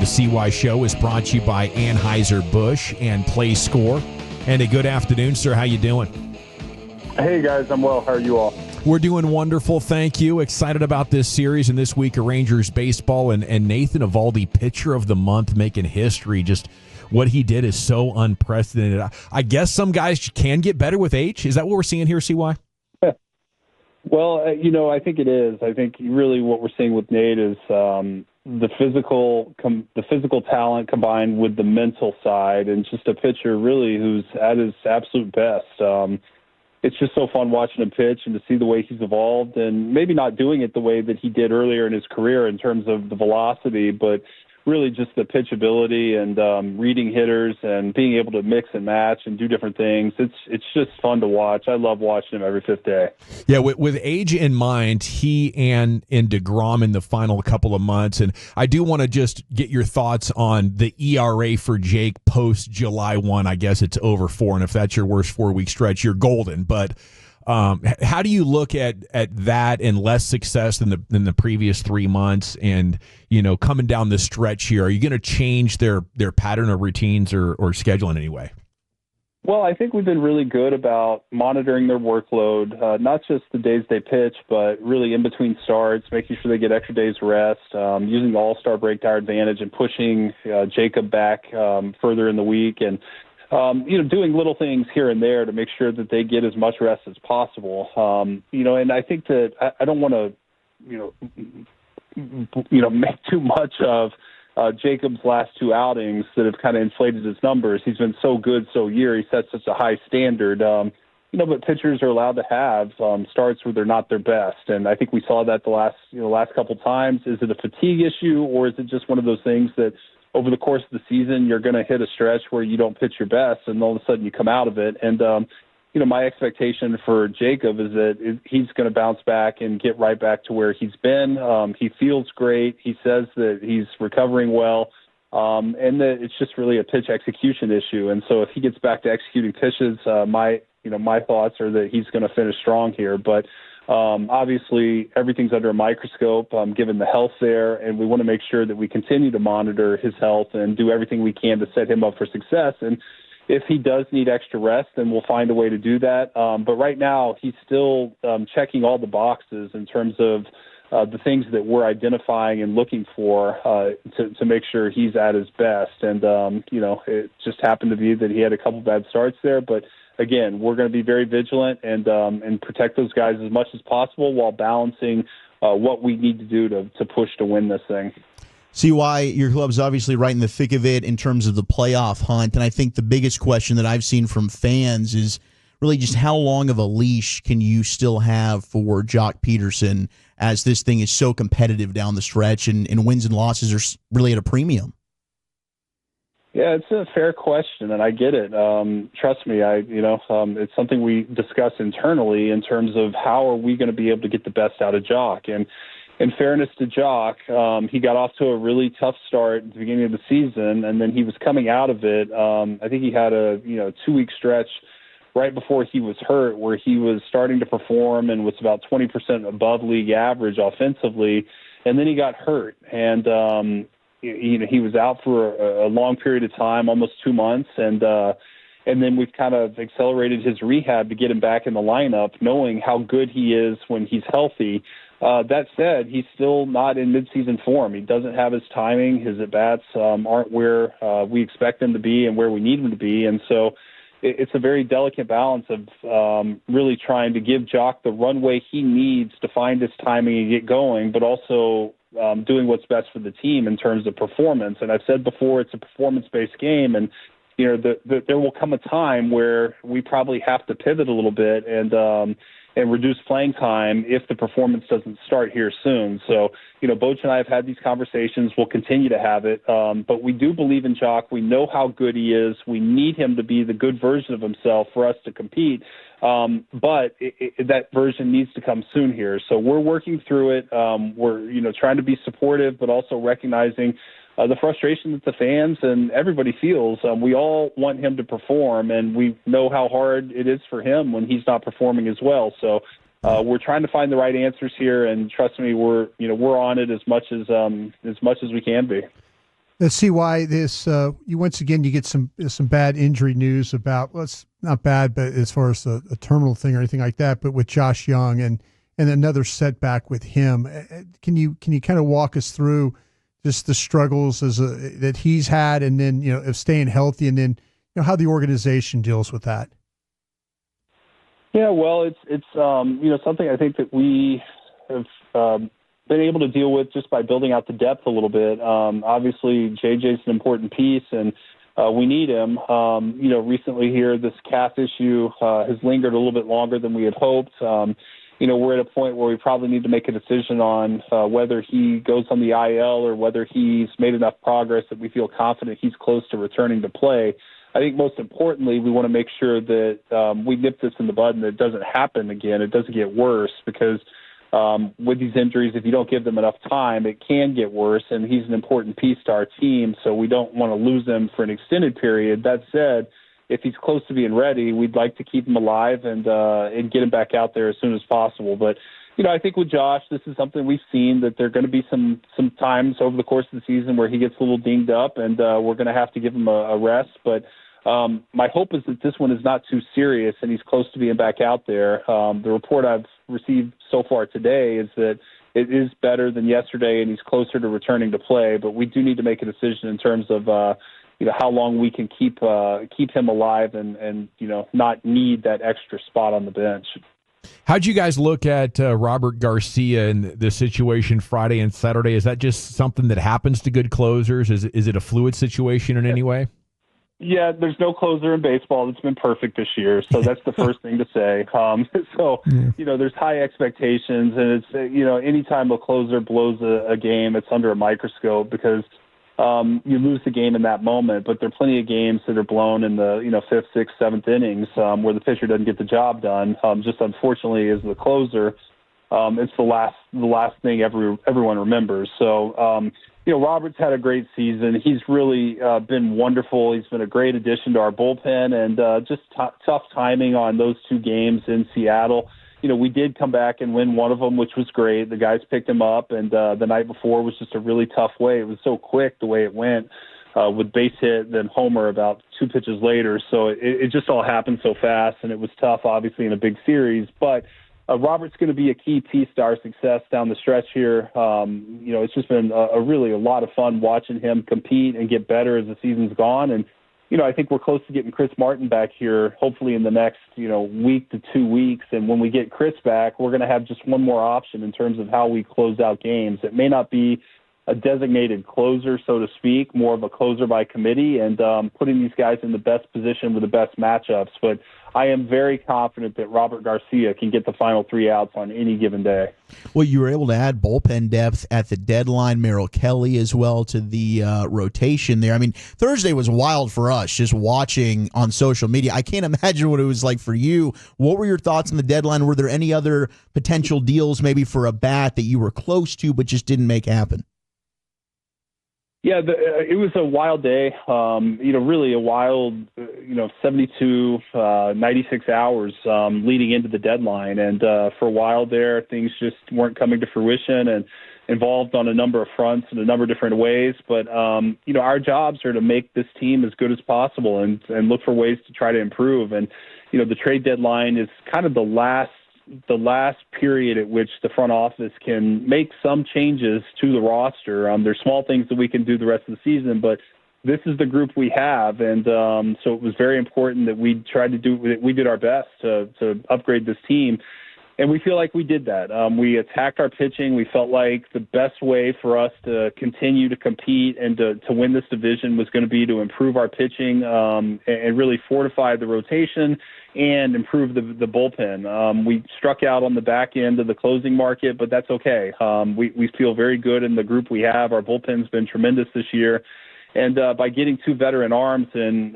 CY Show is brought to you by Anheuser-Busch and PlayScore. And a good afternoon, sir. How you doing? Hey, guys. I'm well. How are you all? We're doing wonderful, thank you. Excited about this series and this week of Rangers baseball. And Nathan Eovaldi, Pitcher of the Month, making history. Just what he did is so unprecedented. I guess some guys can get better with age. Is that what we're seeing here, CY? Well, I think it is. I think really what we're seeing with Nate is the physical talent combined with the mental side, and just a pitcher really who's at his absolute best. It's just so fun watching him pitch and to see the way he's evolved, and maybe not doing it the way that he did earlier in his career in terms of the velocity, but really just the pitchability and reading hitters and being able to mix and match and do different things. It's just fun to watch. I love watching him every fifth day. Yeah, with age in mind, he and deGrom in the final couple of months. And I do want to just get your thoughts on the ERA for Jake post July 1. I guess it's over 4, and if that's your worst 4-week stretch, you're golden. But how do you look at that and less success than the previous 3 months, and coming down the stretch here? Are you going to change their pattern of routines or schedule in any way? Well, I think we've been really good about monitoring their workload, not just the days they pitch, but really in between starts, making sure they get extra days rest, using the All-Star break to our advantage and pushing Jacob back further in the week, and doing little things here and there to make sure that they get as much rest as possible. And I think that I don't want to, make too much of Jacob's last 2 outings that have kind of inflated his numbers. He's been so good so year. He sets such a high standard. But pitchers are allowed to have starts where they're not their best, and I think we saw that the last couple times. Is it a fatigue issue, or is it just one of those things that over the course of the season you're going to hit a stretch where you don't pitch your best, and all of a sudden you come out of it? And my expectation for Jacob is that he's going to bounce back and get right back to where he's been. He feels great. He says that he's recovering well, and that it's just really a pitch execution issue. And so if he gets back to executing pitches, my thoughts are that he's going to finish strong here. But obviously everything's under a microscope given the health there, and we want to make sure that we continue to monitor his health and do everything we can to set him up for success. And if he does need extra rest, then we'll find a way to do that. But right now, he's still checking all the boxes in terms of the things that we're identifying and looking for to make sure he's at his best. And, it just happened to be that he had a couple bad starts there. But, again, we're going to be very vigilant and protect those guys as much as possible while balancing what we need to do to push to win this thing. CY, your club's obviously right in the thick of it in terms of the playoff hunt, and I think the biggest question that I've seen from fans is really just how long of a leash can you still have for Joc Pederson as this thing is so competitive down the stretch, and wins and losses are really at a premium? Yeah, it's a fair question, and I get it. Trust me, it's something we discuss internally in terms of how are we going to be able to get the best out of Joc. And in fairness to Joc, he got off to a really tough start at the beginning of the season, and then he was coming out of it. I think he had a 2-week stretch right before he was hurt where he was starting to perform and was about 20% above league average offensively, and then he got hurt. And he was out for a long period of time, almost 2 months, and then we've kind of accelerated his rehab to get him back in the lineup, knowing how good he is when he's healthy. That said, he's still not in midseason form. He doesn't have his timing. His at-bats aren't where we expect them to be and where we need them to be. And so it's a very delicate balance of really trying to give Joc the runway he needs to find his timing and get going, but also doing what's best for the team in terms of performance. And I've said before, it's a performance-based game, and there will come a time where we probably have to pivot a little bit and reduce playing time if the performance doesn't start here soon. So, Boch and I have had these conversations. We'll continue to have it. But we do believe in Joc. We know how good he is. We need him to be the good version of himself for us to compete. But that version needs to come soon here. So we're working through it. We're, trying to be supportive, but also recognizing the frustration that the fans and everybody feels. We all want him to perform, and we know how hard it is for him when he's not performing as well. So we're trying to find the right answers here, and trust me, we're on it as much as we can be. Let's see why this. You once again you get some bad injury news about. Well, it's not bad, but as far as a terminal thing or anything like that. But with Josh Jung and another setback with him, can you kind of walk us through just the struggles that he's had, and then of staying healthy, and then how the organization deals with that? Yeah, well, it's something I think that we have been able to deal with just by building out the depth a little bit. Obviously, JJ's an important piece, and we need him. Recently here, this calf issue has lingered a little bit longer than we had hoped. We're at a point where we probably need to make a decision on whether he goes on the IL or whether he's made enough progress that we feel confident he's close to returning to play. I think most importantly, we want to make sure that we nip this in the bud and that it doesn't happen again. It doesn't get worse, because with these injuries, if you don't give them enough time, it can get worse, and he's an important piece to our team, so we don't want to lose him for an extended period. That said, if he's close to being ready, we'd like to keep him alive and get him back out there as soon as possible. But, I think with Josh, this is something we've seen, that there are going to be some times over the course of the season where he gets a little dinged up, and we're going to have to give him a rest. But my hope is that this one is not too serious and he's close to being back out there. The report I've received so far today is that it is better than yesterday and he's closer to returning to play, but we do need to make a decision in terms of how long we can keep him alive and not need that extra spot on the bench. How'd you guys look at Robert Garcia and the situation Friday and Saturday? Is that just something that happens to good closers? Is it a fluid situation in any way? Yeah, there's no closer in baseball that's been perfect this year, so that's the first thing to say. There's high expectations, and it's anytime a closer blows a game, it's under a microscope, because you lose the game in that moment. But there are plenty of games that are blown in the fifth, sixth, seventh innings where the pitcher doesn't get the job done. Just unfortunately, as the closer, it's the last thing everyone remembers. So. Robert's had a great season. He's really been wonderful. He's been a great addition to our bullpen, and just tough timing on those two games in Seattle. We did come back and win one of them, which was great. The guys picked him up, and the night before was just a really tough way. It was so quick the way it went, with base hit, then homer about 2 pitches later. So it just all happened so fast, and it was tough, obviously, in a big series. But Robert's going to be a key piece to our success down the stretch here. It's just been a lot of fun watching him compete and get better as the season's gone. And, I think we're close to getting Chris Martin back here, hopefully in the next, week to 2 weeks. And when we get Chris back, we're going to have just one more option in terms of how we close out games. It may not be a designated closer, so to speak, more of a closer by committee, and putting these guys in the best position with the best matchups. But I am very confident that Robert Garcia can get the final 3 outs on any given day. Well, you were able to add bullpen depth at the deadline, Merrill Kelly as well to the rotation there. I mean, Thursday was wild for us just watching on social media. I can't imagine what it was like for you. What were your thoughts on the deadline? Were there any other potential deals maybe for a bat that you were close to but just didn't make happen? Yeah, it was a wild day, really a wild, 72, 96 hours leading into the deadline. And for a while there, things just weren't coming to fruition and involved on a number of fronts in a number of different ways. But, our jobs are to make this team as good as possible and look for ways to try to improve. And, the trade deadline is kind of the last period at which the front office can make some changes to the roster. There's small things that we can do the rest of the season, but this is the group we have. And so it was very important that we did our best to upgrade this team. And we feel like we did that. We attacked our pitching. We felt like the best way for us to continue to compete and to win this division was going to be to improve our pitching and really fortify the rotation and improve the bullpen. We struck out on the back end of the closing market, but that's okay. We feel very good in the group we have. Our bullpen's been tremendous this year. And by getting 2 veteran arms in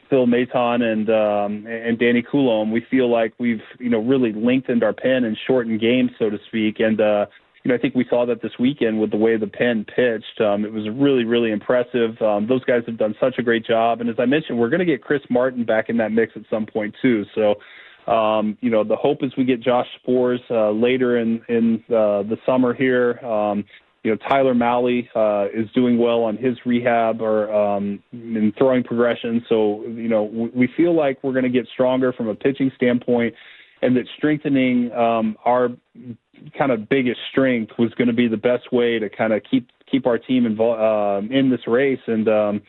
Phil Maton and Danny Coulombe, we feel like we've really lengthened our pen and shortened games, so to speak. And I think we saw that this weekend with the way the pen pitched. It was really, really impressive. Those guys have done such a great job. And as I mentioned, we're going to get Chris Martin back in that mix at some point too. So the hope is we get Josh Spores later in the summer here. Tyler Malley is doing well on his rehab or in throwing progression. So, we feel like we're going to get stronger from a pitching standpoint, and that strengthening our kind of biggest strength was going to be the best way to kind of keep our team involved in this race. And,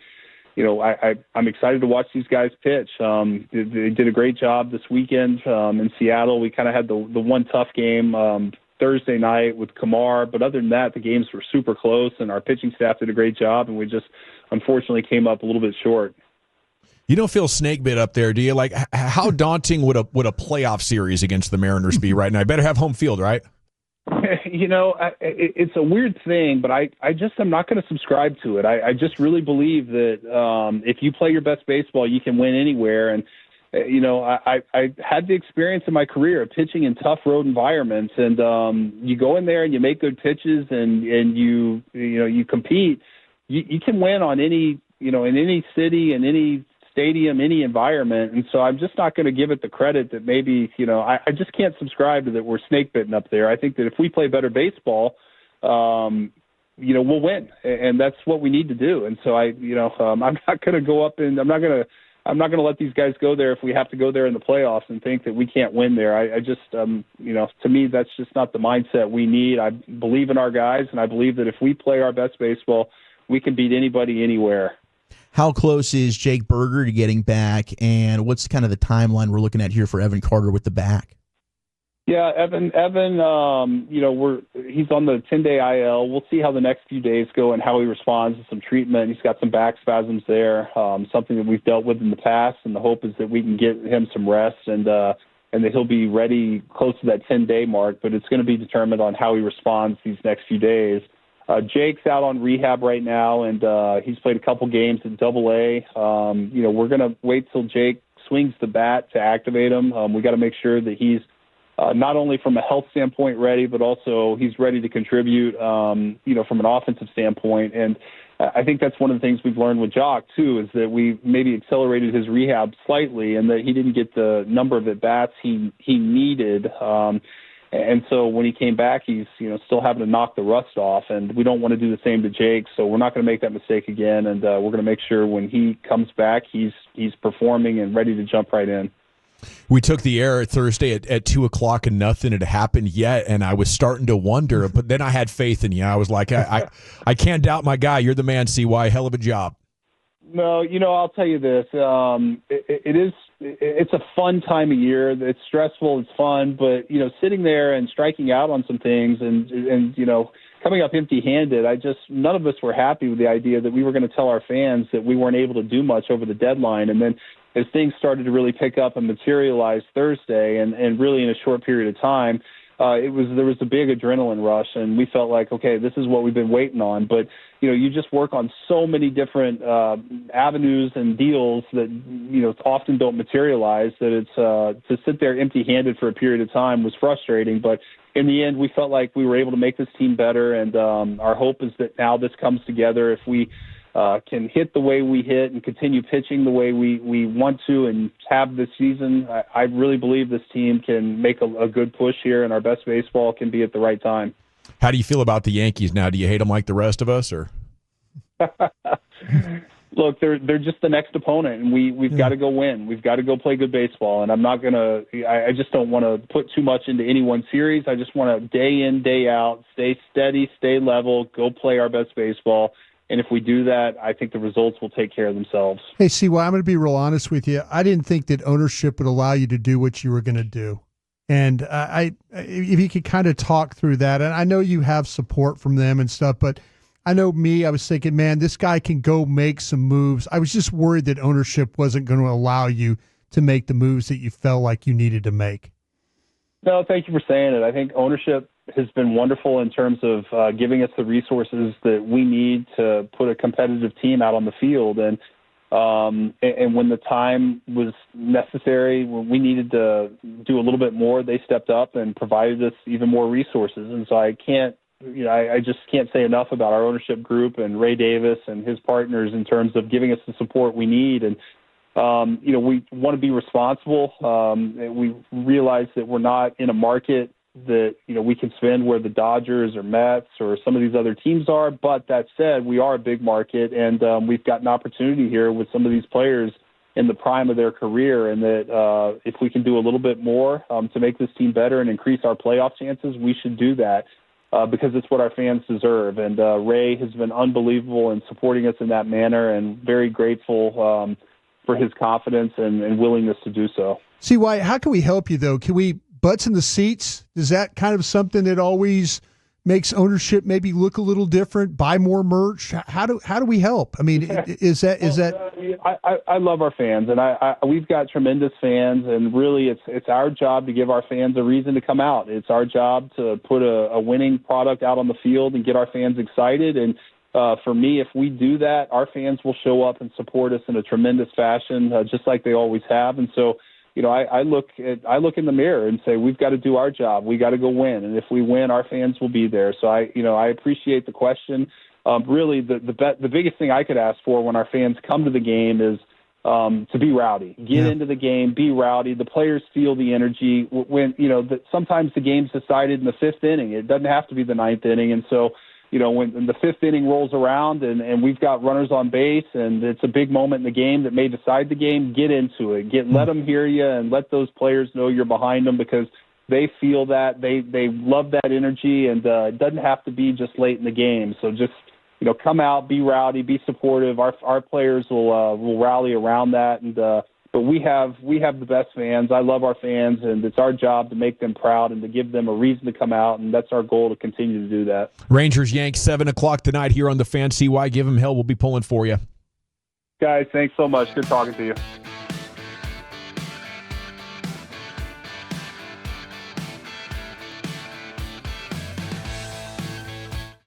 I'm excited to watch these guys pitch. They did a great job this weekend in Seattle. We kind of had the one tough game Thursday night with Kamar, but other than that, the games were super close, and our pitching staff did a great job, and we just unfortunately came up a little bit short. You don't feel snake bit up there, do you? Like, how daunting would a playoff series against the Mariners be right now? I better have home field, right? It's a weird thing, but I just am not going to subscribe to it. I just really believe that if you play your best baseball, you can win anywhere. And I had the experience in my career of pitching in tough road environments, and you go in there and you make good pitches, and you compete. You can win on any in any city, in any stadium, any environment. And so I'm just not going to give it the credit that maybe I just can't subscribe to that we're snake bitten up there. I think that if we play better baseball, we'll win, and that's what we need to do. And so I'm not going to go up and I'm not going to let these guys go there if we have to go there in the playoffs and think that we can't win there. I just, to me, that's just not the mindset we need. I believe in our guys, and I believe that if we play our best baseball, we can beat anybody anywhere. How close is Jake Berger to getting back, and what's kind of the timeline we're looking at here for Evan Carter with the back? Yeah, Evan, he's on the 10-day IL. We'll see how the next few days go and how he responds to some treatment. He's got some back spasms there, something that we've dealt with in the past, and the hope is that we can get him some rest and that he'll be ready close to that 10-day mark, but it's going to be determined on how he responds these next few days. Jake's out on rehab right now, and he's played a couple games at AA. We're going to wait till Jake swings the bat to activate him. We got to make sure that he's not only from a health standpoint ready, but also he's ready to contribute, from an offensive standpoint. And I think that's one of the things we've learned with Joc, too, is that we maybe accelerated his rehab slightly and that he didn't get the number of at-bats he needed. And so when he came back, he's still having to knock the rust off, and we don't want to do the same to Jake. So we're not going to make that mistake again, and we're going to make sure when he comes back, he's performing and ready to jump right in. We took the air Thursday at 2:00 and nothing had happened yet, and I was starting to wonder, but then I had faith in you. I was like, I can't doubt my guy. You're the man, CY. Hell of a job. No, I'll tell you this. It's a fun time of year. It's stressful. It's fun. But, sitting there and striking out on some things and coming up empty-handed, none of us were happy with the idea that we were going to tell our fans that we weren't able to do much over the deadline. And then as things started to really pick up and materialize Thursday and really in a short period of time, there was a big adrenaline rush, and we felt like, okay, this is what we've been waiting on. But, you just work on so many different avenues and deals that, often don't materialize, that it's to sit there empty-handed for a period of time was frustrating. But in the end, we felt like we were able to make this team better, and our hope is that now this comes together. If we can hit the way we hit and continue pitching the way we want to and have this season, I really believe this team can make a good push here, and our best baseball can be at the right time. How do you feel about the Yankees now? Do you hate them like the rest of us, or? Look, they're just the next opponent, and we've got to go win. We've got to go play good baseball, and I just don't want to put too much into any one series. I just want to day in, day out, stay steady, stay level, go play our best baseball. And if we do that, I think the results will take care of themselves. Hey, CY, I'm going to be real honest with you. I didn't think that ownership would allow you to do what you were going to do. And if you could kind of talk through that, and I know you have support from them and stuff, but I know I was thinking, man, this guy can go make some moves. I was just worried that ownership wasn't going to allow you to make the moves that you felt like you needed to make. No, thank you for saying it. I think ownership has been wonderful in terms of giving us the resources that we need to put a competitive team out on the field. And when the time was necessary, when we needed to do a little bit more, they stepped up and provided us even more resources. And so I just can't say enough about our ownership group and Ray Davis and his partners in terms of giving us the support we need. And we want to be responsible. We realize that we're not in a market that, we can spend where the Dodgers or Mets or some of these other teams are. But that said, we are a big market, and we've got an opportunity here with some of these players in the prime of their career, and that if we can do a little bit more to make this team better and increase our playoff chances, we should do that because it's what our fans deserve. And Ray has been unbelievable in supporting us in that manner, and very grateful for his confidence and willingness to do so. CY, how can we help you, though? Can we butts in the seats? Is that kind of something that always makes ownership maybe look a little different? Buy more merch? How do we help? I mean, is that? I love our fans, and we've got tremendous fans, and really it's our job to give our fans a reason to come out. It's our job to put a winning product out on the field and get our fans excited. And for me, if we do that, our fans will show up and support us in a tremendous fashion, just like they always have. And so, I look in the mirror and say, we've got to do our job. We got to go win. And if we win, our fans will be there. So I appreciate the question. Really the biggest thing I could ask for when our fans come to the game is to be rowdy, get into the game, be rowdy. The players feel the energy when, sometimes the game's decided in the fifth inning. It doesn't have to be the ninth inning. And so, when the fifth inning rolls around and we've got runners on base and it's a big moment in the game that may decide the game, get into it. Let them hear you and let those players know you're behind them, because they feel that. They love that energy, and it doesn't have to be just late in the game. So just, come out, be rowdy, be supportive. Our players will rally around that. And but we have the best fans. I love our fans, and it's our job to make them proud and to give them a reason to come out, and that's our goal, to continue to do that. Rangers Yanks 7:00 tonight here on the Fan. CY, give them hell. We'll be pulling for you. Guys, thanks so much. Good talking to you.